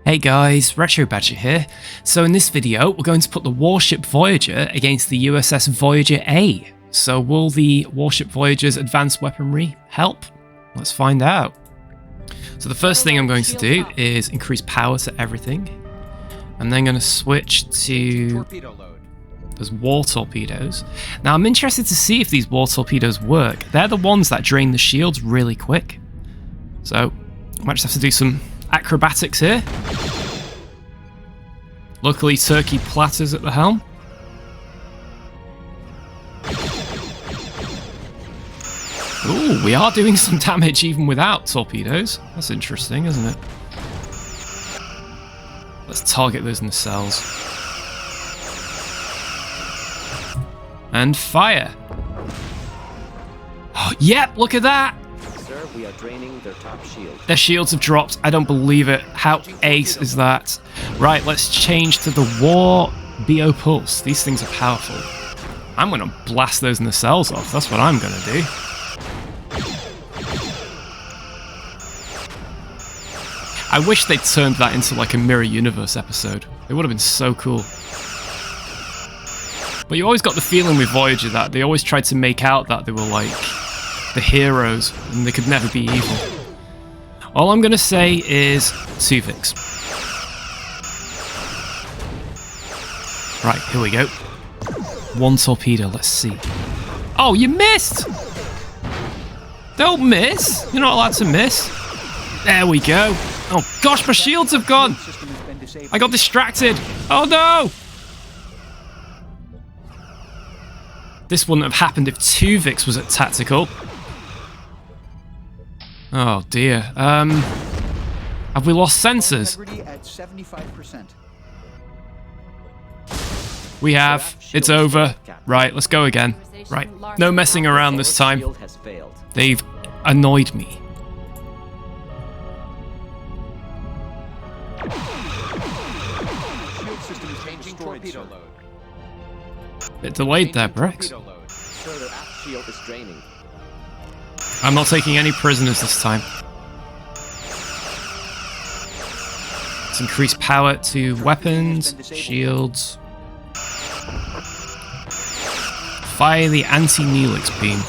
Hey guys, Retro Badger here. So in this video, we're going to put the Warship Voyager against the USS Voyager A. So will the Warship Voyager's advanced weaponry help? Let's find out. So the first thing I'm going to do is increase power to everything. I'm then going to switch to those war torpedoes. Now I'm interested to see if these war torpedoes work. They're the ones that drain the shields really quick. So I might just have to do some acrobatics here. Luckily, turkey platters at the helm. Ooh, we are doing some damage even without torpedoes. That's interesting, isn't it? Let's target those nacelles. And fire. Oh, yep, look at that! Sir, we are draining their top shield. Their shields have dropped. I don't believe it. How ace is that? Right, let's change to the War BO Pulse. These things are powerful. I'm going to blast those nacelles off. That's what I'm going to do. I wish they'd turned that into like a Mirror Universe episode. It would have been so cool. But you always got the feeling with Voyager that they always tried to make out that they were like the heroes and they could never be evil. All I'm going to say is 2 Vicks. Right, here we go. 1 torpedo, let's see. Oh, you missed! Don't miss! You're not allowed to miss. There we go. Oh gosh, my shields have gone! I got distracted! Oh no! This wouldn't have happened if 2 Vicks was at tactical. Oh dear. Have we lost sensors? We have. It's over. Right, let's go again. Right, no messing around this time. They've annoyed me. Bit delayed there, Brex. I'm not taking any prisoners this time. Let's increase power to weapons, shields. Fire the anti-Neelix beam.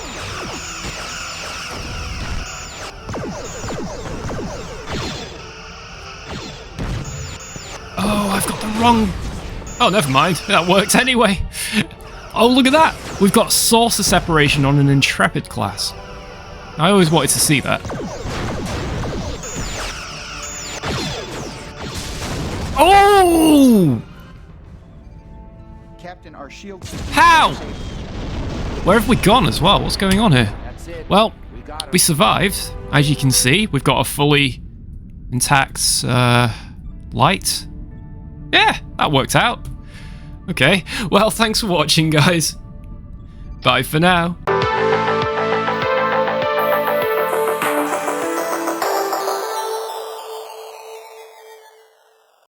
Oh, I've got the wrong... Oh, never mind. That worked anyway. Oh, look at that. We've got saucer separation on an Intrepid class. I always wanted to see that. Oh! Captain, our shield... How? Where have we gone as well? What's going on here? Well, we survived. As you can see, we've got a fully intact light. Yeah, that worked out. Okay, well, thanks for watching, guys. Bye for now.